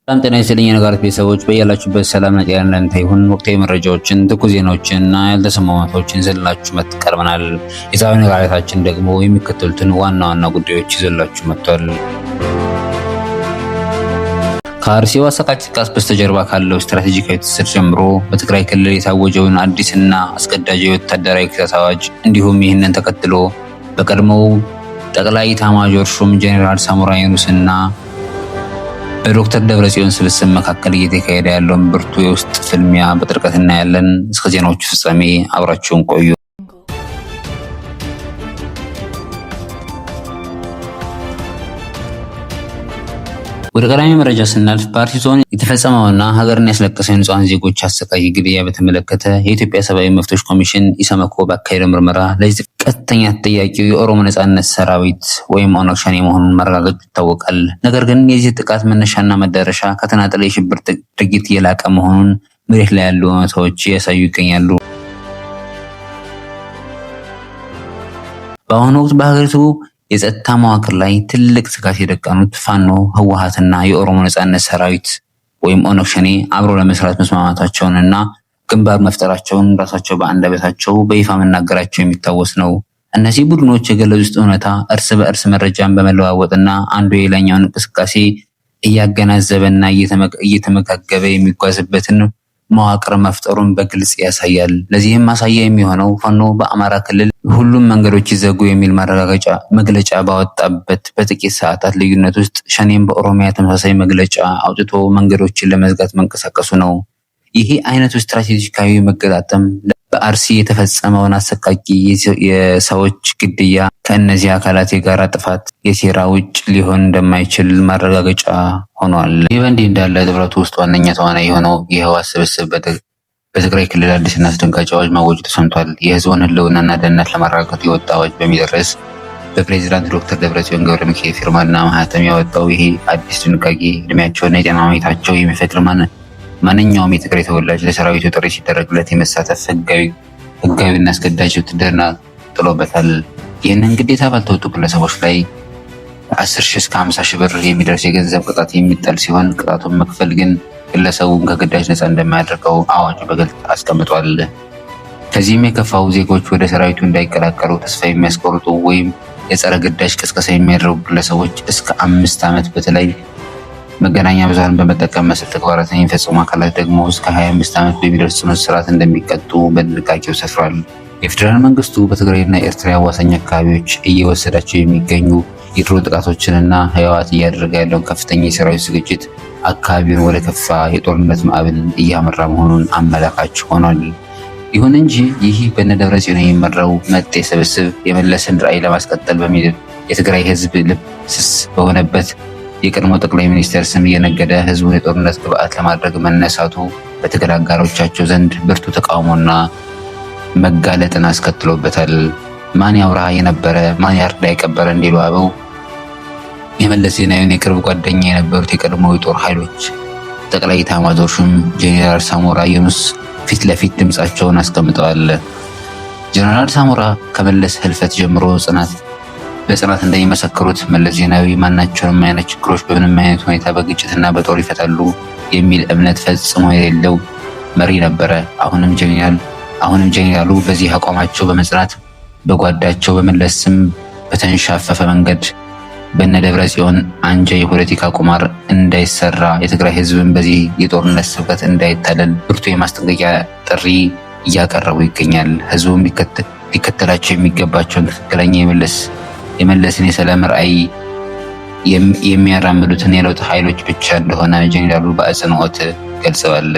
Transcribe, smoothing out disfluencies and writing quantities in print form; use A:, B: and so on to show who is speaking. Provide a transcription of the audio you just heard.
A: ሰላም ጤና ይስጥልኝ የነጋሪት ቤተሰቦች በያላችሁበት ሰላምና ጤና ለእናንተ ይሁን። ወቅታዊ መረጃዎችን፣ ትኩስ ዜናዎችንና ያልተሰሙ ማውራቶችን ይዘንላችሁ ቀርበናል። የዛሬው ነጋሪታችን ደግሞ የሚከተሉትን ዋና ዋና ጉዳዮች ይዘንላችሁ መጥቷል። ከአርሲው አሰቃቂ ጥቃት በስተጀርባ ካለው ስትራቴጂካዊ ትስስር ጀምሮ በትግራይ ክልል የታወጀውን አዲስና አስገዳጅ የወታደራዊ ክተት አዋጅ እንዲሁም ይህንን ተከትሎ በቀድሞው ጠቅላይ ኤታማዦር ሹም ጄኔራል ሳሞራ የኑስና በዶክተር ደብረጽዮን ስብስብ መካከል እየተካሄደ ያለውን ብርቱ የውስጥ ፍልሚያ በጥልቀት እናያለን። እስከ ዜናዎቹ ፍጻሜ አብራችሁን ቆዩ። ወደ ቀዳሚ መረጃ ስናልፍ በአርሲ ዞን የተፈጸመውና ሀገርን ያስለቀሰው የንጹሃን ዜጎች አሰቃቂ ግድያ በተመለከተ የኢትዮጵያ ሰብአዊ መብቶች ኮሚሽን ኢሰመኮ ባካሄደው ምርመራ ለዚህ ቀጥተኛ ተጠያቂው የኦሮሞ ነጻነት ሰራዊት ወይም ኦነግ ሸኔ መሆኑን ማረጋገጡ ይታወቃል። ነገር ግን የዚህ ጥቃት መነሻና መዳረሻ ከተናጠለ የሽብር ድርጊት የላቀ መሆኑን መሬት ላይ ያሉ እውነታዎች ያሳዩ ይገኛሉ። በአሁኑ ወቅት በሀገሪቱ የጸጥታ መዋቅር ላይ ትልቅ ስጋት የደቀኑት ፋኖ፣ ህወሓትና የኦሮሞ ነጻነት ሰራዊት ወይም ኦነግ ሸኔ አብሮ ለመስራት መስማማታቸውንና ግንባር መፍጠራቸውን ራሳቸው በአንደበታቸው በይፋ መናገራቸው የሚታወስ ነው። እነዚህ ቡድኖች የገለጹት እውነታ እርስ በእርስ መረጃን በመለዋወጥና አንዱ የሌላኛውን እንቅስቃሴ እያገናዘበና እየተመጋገበ የሚጓዝበትን መዋቅር መፍጠሩን በግልጽ ያሳያል። ለዚህም ማሳያ የሚሆነው ፋኖ በአማራ ክልል ሁሉም መንገዶች ይዘጉ የሚል ማረጋገጫ መግለጫ ባወጣበት በጥቂት ሰዓታት ልዩነት ውስጥ ሸኔም በኦሮሚያ ተመሳሳይ መግለጫ አውጥቶ መንገዶችን ለመዝጋት መንቀሳቀሱ ነው። ይሄ አይነቱ ስትራቴጂካዊ መገጣጠም በአርሲ የተፈጸመውን አሰቃቂ የሰዎች ግድያ ከእነዚህ አካላት የጋራ ጥፋት የሴራ ውጭ ሊሆን እንደማይችል ማረጋገጫ ሆኗል። ይህ በእንዲህ እንዳለ ጥምረቱ ውስጥ ዋነኛ ተዋናይ የሆነው የህወሓት ስብስብ በትግራይ ክልል አዲስና አስደንጋጭ አዋጅ ማወጁ ተሰምቷል። የህዝቡን ህልውናና ደህንነት ለማረጋገጥ የወጣ አዋጅ በሚል ርዕስ በፕሬዚዳንት ዶክተር ደብረጽዮን ገብረ ሚካኤል ፊርማና ማህተም ያወጣው ይሄ አዲስ ድንጋጌ እድሜያቸውና የጤና ሁኔታቸው የሚፈቅድ ማንኛውም የትግራይ ተወላጅ ለሰራዊቱ ጥሪ ሲደረግለት የመሳተፍ ህጋዊና አስገዳጅ ውትድርና ጥሎበታል። ይህንን ግዴታ ባልተወጡ ግለሰቦች ላይ 10 ሺህ እስከ 50 ሺህ ብር የሚደርስ የገንዘብ ቅጣት የሚጣል ሲሆን ቅጣቱን መክፈል ግን ግለሰቡን ከግዳጅ ነፃ እንደማያደርገው አዋጁ በግልጽ አስቀምጧል። ከዚህም የከፋው ዜጎች ወደ ሰራዊቱ እንዳይቀላቀሉ ተስፋ የሚያስቆርጡ ወይም የጸረ ግዳጅ ቅስቀሳ የሚያደርጉ ግለሰቦች እስከ 5 ዓመት በተለይ መገናኛ ብዙሃን በመጠቀም መሰል ተግባራትን የሚፈጽሙ አካላት ደግሞ እስከ 25 ዓመት በሚደርስ ጽኑ እስራት እንደሚቀጡ በድንጋጌው ሰፍሯል። የፌዴራል መንግስቱ በትግራይና ኤርትራ አዋሳኝ አካባቢዎች እየወሰዳቸው የሚገኙ የድሮ ጥቃቶችንና ህወሓት እያደረገ ያለውን ከፍተኛ የሰራዊት ዝግጅት አካባቢውን ወደ ከፋ የጦርነት ማዕበል እያመራ መሆኑን አመላካች ሆኗል። ይሁን እንጂ ይህ በነ ደብረጽዮን የሚመራው መጤ ስብስብ የመለስን ራዕይ ለማስቀጠል በሚል የትግራይ ህዝብ ልብ ስስ በሆነበት የቀድሞ ጠቅላይ ሚኒስትር ስም እየነገደ ህዝቡን የጦርነት ግብዓት ለማድረግ መነሳቱ በትግራይ አጋሮቻቸው ዘንድ ብርቱ ተቃውሞና መጋለጥን አስከትሎበታል። ማን ያውራ የነበረ ማን ያርዳ የቀበረ እንዲሉ አበው የመለስ ዜናዊን የቅርብ ጓደኛ የነበሩት የቀድሞ የጦር ኃይሎች ጠቅላይ ኤታማዦር ሹም ጄኔራል ሳሞራ የኑስ ፊት ለፊት ድምጻቸውን አስቀምጠዋል። ጄኔራል ሳሞራ ከመለስ ህልፈት ጀምሮ በጽናት እንደሚመሰክሩት መለስ ዜናዊ ማናቸውንም አይነት ችግሮች በምንም አይነት ሁኔታ በግጭትና በጦር ይፈታሉ የሚል እምነት ፈጽሞ የሌለው መሪ ነበረ። አሁንም ጄኔራሉ በዚህ አቋማቸው በመጽናት በጓዳቸው በመለስ ስም በተንሻፈፈ መንገድ በነ ደብረጽዮን አንጃ የፖለቲካ ቁማር እንዳይሰራ የትግራይ ህዝብን በዚህ የጦርነት ስብከት እንዳይታለል ብርቱ የማስጠንቀቂያ ጥሪ እያቀረቡ ይገኛል። ህዝቡም ሊከተላቸው የሚገባቸውን ትክክለኛ የመለስን የሰላም ራዕይ የሚያራምዱትን የለውጥ ኃይሎች ብቻ እንደሆነ ጄኔራሉ በአጽንኦት ገልጸዋል።